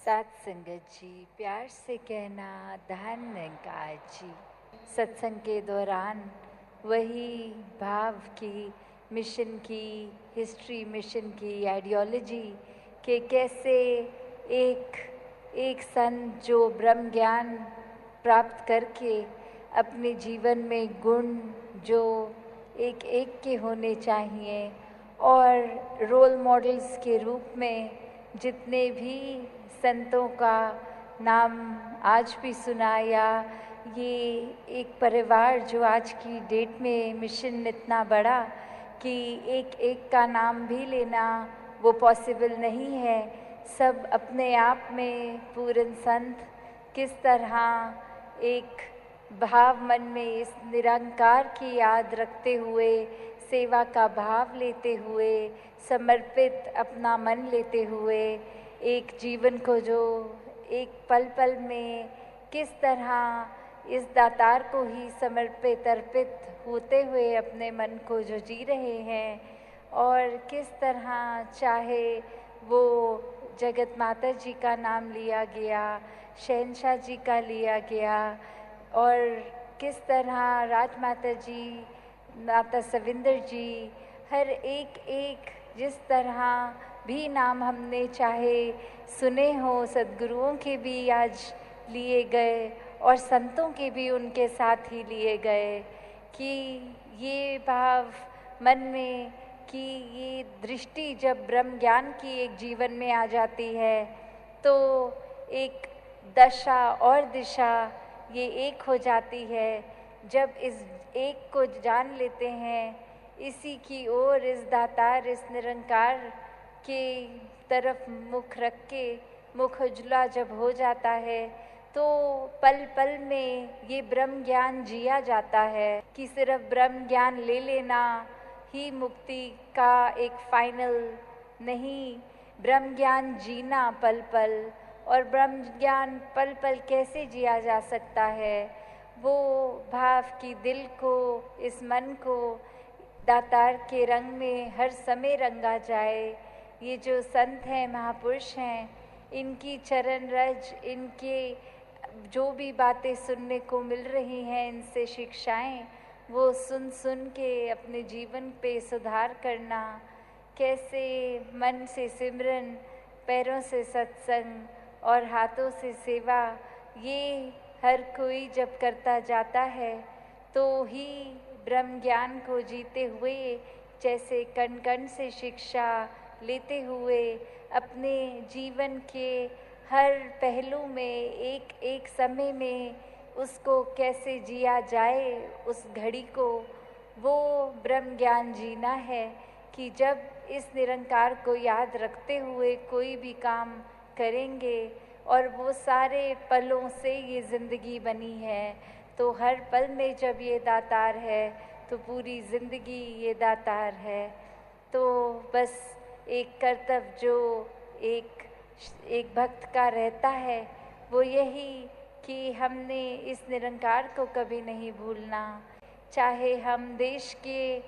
साथ संगत जी, प्यार से कहना धन निरंकार जी। सत्संग के दौरान वही भाव की, मिशन की हिस्ट्री, मिशन की आइडियोलॉजी के कैसे एक संत जो ब्रह्म ज्ञान प्राप्त करके अपने जीवन में गुण जो एक एक के होने चाहिए और रोल मॉडल्स के रूप में जितने भी संतों का नाम आज भी सुना, या ये एक परिवार जो आज की डेट में मिशन इतना बड़ा कि एक एक का नाम भी लेना वो पॉसिबल नहीं है। सब अपने आप में पूर्ण संत किस तरह एक भाव मन में इस निरंकार की याद रखते हुए, सेवा का भाव लेते हुए, समर्पित अपना मन लेते हुए एक जीवन को जो एक पल पल में किस तरह इस दातार को ही समर्पित अर्पित होते हुए अपने मन को जो जी रहे हैं, और किस तरह चाहे वो जगत माता जी का नाम लिया गया, शहंशाह जी का लिया गया, और किस तरह राजमाता जी, माता सविंदर जी, हर एक जिस तरह भी नाम हमने चाहे सुने हो, सद्गुरुओं के भी आज लिए गए और संतों के भी उनके साथ ही लिए गए, कि ये भाव मन में कि ये दृष्टि जब ब्रह्म ज्ञान की एक जीवन में आ जाती है तो एक दशा और दिशा ये एक हो जाती है। जब इस एक को जान लेते हैं, इसी की ओर, इस दातार, इस निरंकार के तरफ मुख रख के मुख उजला जब हो जाता है तो पल पल में ये ब्रह्म ज्ञान जिया जाता है कि सिर्फ ब्रह्म ज्ञान ले लेना ही मुक्ति का एक फाइनल नहीं, ब्रह्म ज्ञान जीना पल पल। और ब्रह्म ज्ञान पल पल कैसे जिया जा सकता है, वो भाव की दिल को, इस मन को दातार के रंग में हर समय रंगा जाए। ये जो संत हैं, महापुरुष हैं, इनकी चरण रज, इनके जो भी बातें सुनने को मिल रही हैं, इनसे शिक्षाएं, वो सुन सुन के अपने जीवन पे सुधार करना, कैसे मन से सिमरन, पैरों से सत्संग और हाथों से सेवा, ये हर कोई जब करता जाता है तो ही ब्रह्म ज्ञान को जीते हुए, जैसे कण कण से शिक्षा लेते हुए अपने जीवन के हर पहलू में एक एक समय में उसको कैसे जिया जाए, उस घड़ी को, वो ब्रह्म ज्ञान जीना है। कि जब इस निरंकार को याद रखते हुए कोई भी काम करेंगे, और वो सारे पलों से ये ज़िंदगी बनी है, तो हर पल में जब ये दातार है तो पूरी ज़िंदगी ये दातार है। तो बस एक कर्तव्य जो एक भक्त का रहता है वो यही कि हमने इस निरंकार को कभी नहीं भूलना। चाहे हम देश के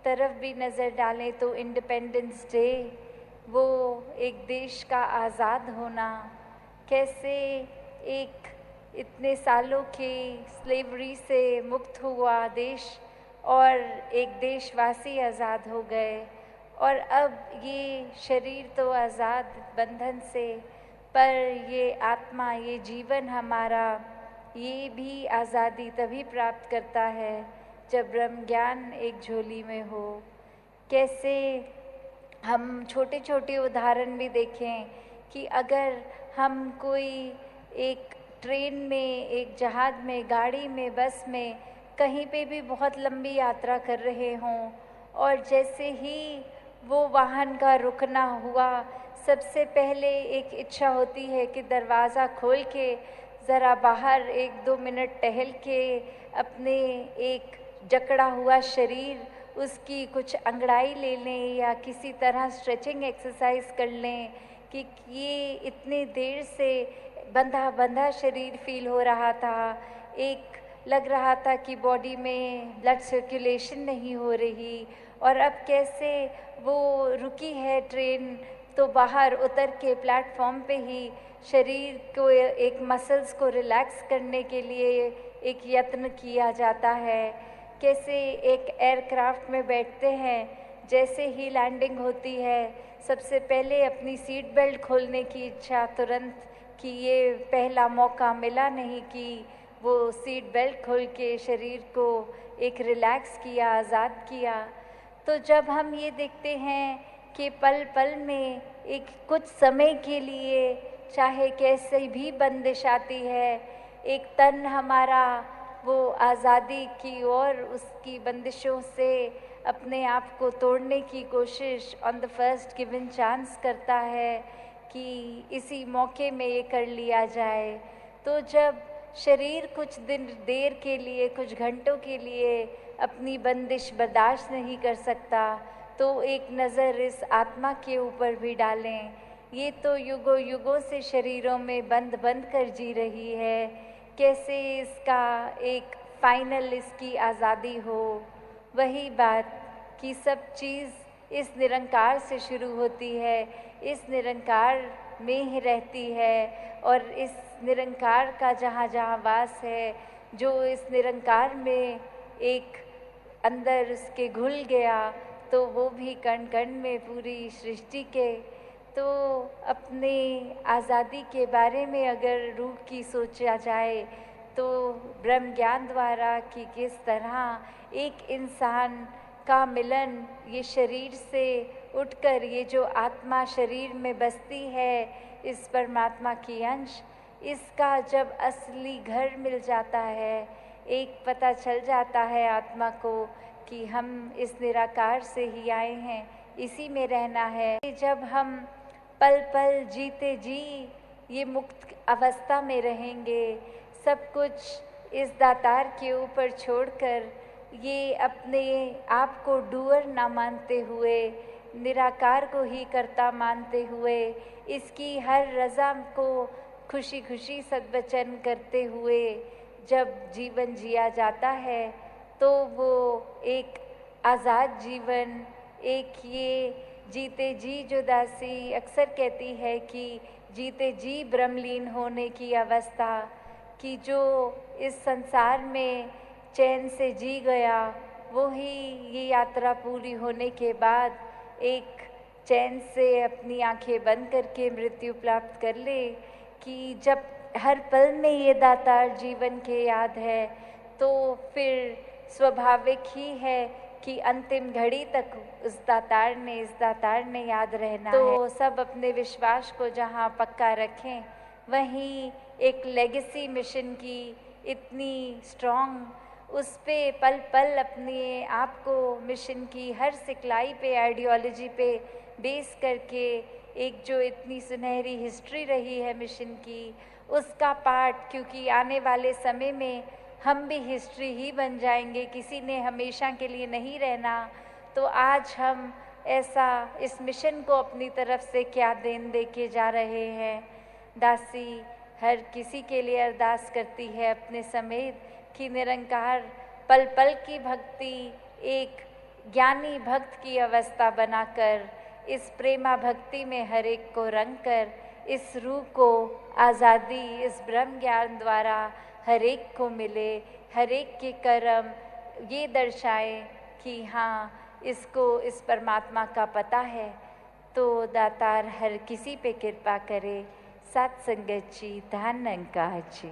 तरफ भी नज़र डालें तो इंडिपेंडेंस डे, वो एक देश का आज़ाद होना, कैसे एक इतने सालों की स्लेवरी से मुक्त हुआ देश और एक देशवासी आज़ाद हो गए, और अब ये शरीर तो आज़ाद बंधन से, पर ये आत्मा, ये जीवन हमारा, ये भी आज़ादी तभी प्राप्त करता है जब ब्रह्म ज्ञान एक झोली में हो। कैसे हम छोटे छोटे उदाहरण भी देखें कि अगर हम कोई एक ट्रेन में, एक जहाज़ में, गाड़ी में, बस में, कहीं पे भी बहुत लंबी यात्रा कर रहे हों, और जैसे ही वो वाहन का रुकना हुआ, सबसे पहले एक इच्छा होती है कि दरवाज़ा खोल के ज़रा बाहर 1-2 मिनट टहल के अपने एक जकड़ा हुआ शरीर, उसकी कुछ अंगड़ाई ले लें या किसी तरह स्ट्रेचिंग एक्सरसाइज कर लें, कि ये इतने देर से बंधा बंधा शरीर फील हो रहा था, एक लग रहा था कि बॉडी में ब्लड सर्कुलेशन नहीं हो रही, और अब कैसे वो रुकी है ट्रेन तो बाहर उतर के प्लेटफॉर्म पे ही शरीर को एक मसल्स को रिलैक्स करने के लिए एक यत्न किया जाता है। कैसे एक एयरक्राफ्ट में बैठते हैं, जैसे ही लैंडिंग होती है सबसे पहले अपनी सीट बेल्ट खोलने की इच्छा तुरंत, कि ये पहला मौका मिला नहीं कि वो सीट बेल्ट खोल के शरीर को एक रिलैक्स किया, आज़ाद किया। तो जब हम ये देखते हैं कि पल पल में एक कुछ समय के लिए चाहे कैसे भी बंदिश आती है, एक तन हमारा वो आज़ादी की और उसकी बंदिशों से अपने आप को तोड़ने की कोशिश on the first given chance करता है कि इसी मौके में ये कर लिया जाए। तो जब शरीर कुछ दिन देर के लिए, कुछ घंटों के लिए अपनी बंदिश बर्दाश्त नहीं कर सकता, तो एक नज़र इस आत्मा के ऊपर भी डालें। ये तो युगों युगों से शरीरों में बंद बंद कर जी रही है, कैसे इसका एक फाइनल इसकी आज़ादी हो। वही बात कि सब चीज़ इस निरंकार से शुरू होती है, इस निरंकार में ही रहती है, और इस निरंकार का जहाँ जहाँ वास है, जो इस निरंकार में एक अंदर उसके घुल गया, तो वो भी कण कण में पूरी सृष्टि के। तो अपने आज़ादी के बारे में अगर रूह की सोचा जाए तो ब्रह्म ज्ञान द्वारा कि किस तरह एक इंसान का मिलन ये शरीर से उठकर ये जो आत्मा शरीर में बसती है, इस परमात्मा की अंश, इसका जब असली घर मिल जाता है, एक पता चल जाता है आत्मा को कि हम इस निराकार से ही आए हैं, इसी में रहना है। जब हम पल पल जीते जी ये मुक्त अवस्था में रहेंगे, सब कुछ इस दातार के ऊपर छोड़कर, ये अपने आप को डूअर ना मानते हुए, निराकार को ही कर्ता मानते हुए, इसकी हर रज़ा को खुशी खुशी सद्वचन करते हुए जब जीवन जिया जाता है, तो वो एक आज़ाद जीवन, एक ये जीते जी जो दासी अक्सर कहती है कि जीते जी ब्रह्मलीन होने की अवस्था, कि जो इस संसार में चैन से जी गया, वो ही ये यात्रा पूरी होने के बाद एक चैन से अपनी आंखें बंद करके मृत्यु प्राप्त कर ले। कि जब हर पल में ये दातार जीवन के याद है, तो फिर स्वाभाविक ही है कि अंतिम घड़ी तक इस दातार ने याद रहना है। तो सब अपने विश्वास को जहाँ पक्का रखें, वहीं एक लेगेसी मिशन की इतनी स्ट्रॉन्ग, उस पे पल पल अपने आप को मिशन की हर सिखलाई पे, आइडियोलॉजी पे बेस करके, एक जो इतनी सुनहरी हिस्ट्री रही है मिशन की, उसका पार्ट, क्योंकि आने वाले समय में हम भी हिस्ट्री ही बन जाएंगे, किसी ने हमेशा के लिए नहीं रहना। तो आज हम ऐसा इस मिशन को अपनी तरफ से क्या देन दे के जा रहे हैं। दासी हर किसी के लिए अरदास करती है अपने समेत कि निरंकार पल पल की भक्ति एक ज्ञानी भक्त की अवस्था बनाकर, इस प्रेमा भक्ति में हर एक को रंग कर, इस रूह को आज़ादी इस ब्रह्म ज्ञान द्वारा हर एक को मिले, हर एक के कर्म ये दर्शाए कि हाँ, इसको इस परमात्मा का पता है। तो दातार हर किसी पे कृपा करे। सत्संगत जी, धन अंकार जी।